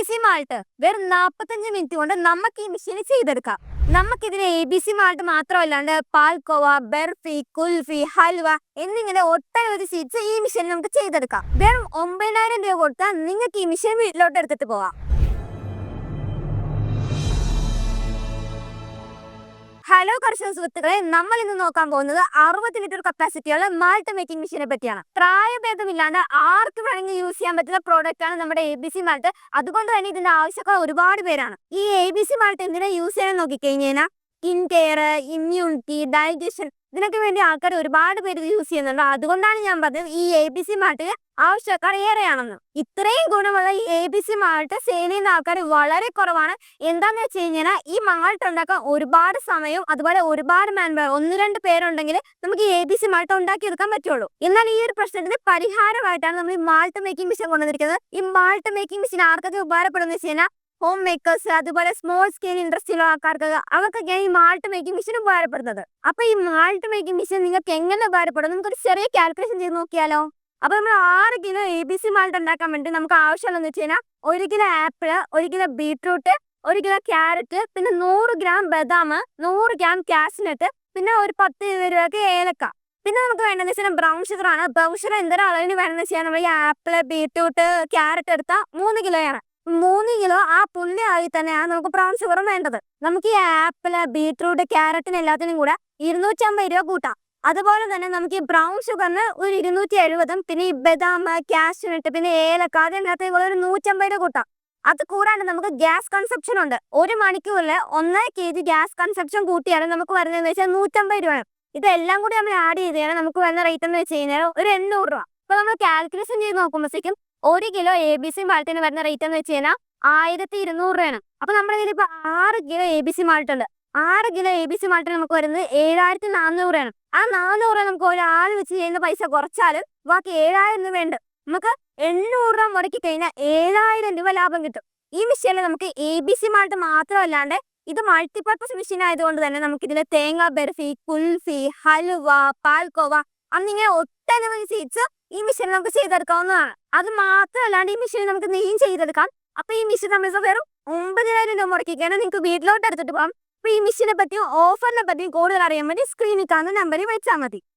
ABC malt വെറും 45 minute കൊണ്ട് നമുക്ക് ഈ മെഷീനിൽ ചെയ്തെടുക്കാം. നമുക്കിതിന് ABC മാൾട്ട് മാത്രമല്ലാണ്ട് പാൽക്കോവ, ബർഫി, കുൽഫി, ഹൽവ എന്നിങ്ങനെ ഒട്ടനവധി സ്വീറ്റ്സ് ഈ മെഷീനിൽ നമുക്ക് ചെയ്തെടുക്കാം. വെറും 9,000 രൂപ കൊടുത്താൽ നിങ്ങൾക്ക് ഈ മെഷീൻ വീട്ടിലോട്ട് എടുത്തിട്ട് പോവാം. ഹലോ കർഷക സുഹൃത്തുക്കളെ, നമ്മൾ ഇന്ന് നോക്കാൻ പോകുന്നത് 60 ലിറ്റർ കപ്പാസിറ്റിയുള്ള മാൾട്ട് മേക്കിംഗ് മെഷീനെ പറ്റിയാണ്. പ്രായഭേദമില്ലാണ്ട് ആർക്ക് വേണമെങ്കിൽ യൂസ് ചെയ്യാൻ പറ്റുന്ന പ്രോഡക്റ്റ് ആണ് നമ്മുടെ ABC മാൾട്ട്. അതുകൊണ്ട് തന്നെ ഇതിന്റെ ആവശ്യക്കാർ ഒരുപാട് പേരാണ്. ഈ ABC മാൾട്ട് എന്തിനാ യൂസ് ചെയ്യാൻ നോക്കിക്കഴിഞ്ഞാൽ സ്കിൻ കെയർ, ഇമ്മ്യൂണിറ്റി, ഡൈജഷൻ ഇതിനൊക്കെ വേണ്ടി ആൾക്കാർ ഒരുപാട് പേര് യൂസ് ചെയ്യുന്നുണ്ട്. അതുകൊണ്ടാണ് ഞാൻ പറഞ്ഞത് ഈ ABC മാൾട്ടിന് ആവശ്യക്കാർ ഏറെയാണെന്ന്. ഇത്രയും ഗുണമുള്ള ഈ ABC മാൾട്ട് സെയിൽ ചെയ്യുന്ന ആൾക്കാർ വളരെ കുറവാണ്. എന്താന്ന് വെച്ച് കഴിഞ്ഞാൽ ഈ മാൾട്ട് ഉണ്ടാക്കാൻ ഒരുപാട് സമയവും അതുപോലെ ഒരുപാട് മാൻപവർ 1-2 പേരുണ്ടെങ്കിൽ നമുക്ക് ഈ ABC മാൾട്ട് ഉണ്ടാക്കിയെടുക്കാൻ പറ്റുള്ളൂ. എന്നാൽ ഈ ഒരു പ്രശ്നത്തിന് പരിഹാരമായിട്ടാണ് നമ്മൾ ഈ മാൾട്ട് മേക്കിംഗ് മെഷീൻ കൊണ്ടുവന്നിരിക്കുന്നത്. ഈ മാൾട്ട് മേക്കിംഗ് മെഷീൻ ആർക്കൊക്കെ ഉപകാരപ്പെടുന്ന വെച്ച് കഴിഞ്ഞാൽ ഹോം മേക്കേഴ്സ്, അതുപോലെ സ്മോൾ സ്കെയിൽ ഇൻഡസ്ട്രിയിലുള്ള ആൾക്കാർക്ക് അവർക്കൊക്കെയാണ് ഈ മാൾട്ട് മേക്കിംഗ് മെഷീൻ ഉപകാരപ്പെടുന്നത്. അപ്പൊ ഈ മാൾട്ട് മേക്കിംഗ് മെഷീൻ നിങ്ങൾക്ക് എങ്ങനെ ഉപകാരപ്പെടും നമുക്കൊരു ചെറിയ കാൽക്കുലേഷൻ ചെയ്ത് നോക്കിയാലോ. അപ്പൊ നമ്മൾ 6 കിലോ ABC മാൾട്ട് ഉണ്ടാക്കാൻ വേണ്ടി നമുക്ക് ആവശ്യമുള്ളതെന്ന് വെച്ച് കഴിഞ്ഞാൽ 1 kilo apple, 1 kilo beetroot, 1 kilo carrot, പിന്നെ 100 ഗ്രാം ബദാം, 100 ഗ്രാം കാഷ്നട്ട്, പിന്നെ ഒരു 10-20 രൂപയ്ക്ക് ഏലക്ക. പിന്നെ നമുക്ക് വേണ്ടതെന്ന് വെച്ചാൽ ബ്രൗൺ ഷുഗർ ആണ്. ബ്രൗൺ ഷുഗർ എന്തൊരു അളവിന് വേണമെന്ന് വെച്ചാൽ നമ്മൾ ഈ ആപ്പിള്, ബീട്രൂട്ട്, ക്യാരറ്റ് എടുത്താൽ 3 കിലോയാണ്. 3 കിലോ ആ പുള്ളി ആയി തന്നെയാണ് നമുക്ക് ബ്രൗൺ ഷുഗറും വേണ്ടത്. നമുക്ക് ഈ ആപ്പിള്, ബീട്രൂട്ട്, ക്യാരറ്റിന് എല്ലാത്തിനും കൂടെ 250 രൂപ കൂട്ടാം. അതുപോലെ തന്നെ നമുക്ക് ഈ ബ്രൗൺ ഷുഗറിന് ഒരു 270, പിന്നെ ഈ ബദാം, കാഷ്നട്ട്, പിന്നെ ഏലക്ക അതിനകത്തേക്ക് ഒരു 150 രൂപ കൂട്ടാം. അത് കൂടാണ്ട് നമുക്ക് ഗ്യാസ് കൺസപ്ഷൻ ഉണ്ട്. 1 മണിക്കൂറിൽ 1 kg ഗ്യാസ് കൺസപ്ഷൻ കൂട്ടിയാണ് നമുക്ക് വരുന്നതെന്ന് വെച്ചാൽ 150 രൂപയാണ്. ഇതെല്ലാം കൂടി നമ്മൾ ആഡ് ചെയ്ത് കഴിഞ്ഞാൽ നമുക്ക് വരുന്ന റേറ്റ് എന്ന് വെച്ച് കഴിഞ്ഞാൽ ഒരു 800 രൂപ. അപ്പൊ നമ്മൾ കാൽക്കുലേഷൻ ചെയ്ത് നോക്കുമ്പോഴത്തേക്കും 1 കിലോ ABC മാൾട്ടിന് വരുന്ന റേറ്റ് എന്ന് വെച്ച് കഴിഞ്ഞാൽ 1200 രൂപയാണ്. അപ്പൊ നമ്മുടെ കയ്യിൽ ഇപ്പൊ 6 കിലോ ABC മാൾട്ട് ഉണ്ട്. 6 കിലോ ABC മാൾട്ടിന് നമുക്ക് വരുന്നത് 7400 രൂപയാണ്. ആ 400 രൂപ നമുക്ക് ഒരാൾ വെച്ച് ചെയ്യുന്ന പൈസ കുറച്ചാലും ബാക്കി 7000 രൂപ ഉണ്ട്. നമുക്ക് 800 രൂപ മുടക്കി കഴിഞ്ഞാൽ 7000 രൂപ ലാഭം കിട്ടും. ഈ മെഷീനിൽ നമുക്ക് ABC മാൾട്ട് മാത്രമല്ലാണ്ട് ഇത് മൾട്ടിപർപ്പസ് മെഷീൻ ആയതുകൊണ്ട് തന്നെ നമുക്ക് ഇതിൽ തേങ്ങ ബർഫി, കുൽഫി, ഹലുവ, പാൽക്കോവ എന്നിങ്ങനെ ഒട്ടനവധി സ്വീറ്റ്സ് ഈ മെഷീനിൽ നമുക്ക് ചെയ്തെടുക്കാവുന്നതാണ്. അത് മാത്രമല്ലാണ്ട് ഈ മെഷീൻ നമുക്ക് നെയ്യും ചെയ്തെടുക്കാം. അപ്പൊ ഈ മെഷീൻ നമ്മൾ വെറും 9,000 രൂപ മുടക്കിക്കാണ് നിങ്ങൾക്ക് വീട്ടിലോട്ട് എടുത്തിട്ട് പോകാം. അപ്പൊ ഈ മെഷീനെ പറ്റിയും ഓഫറിനെ പറ്റിയും കൂടുതൽ അറിയാൻ വേണ്ടി സ്ക്രീനിൽ കാണുന്ന നമ്പറിൽ വിളിച്ചാൽ മതി.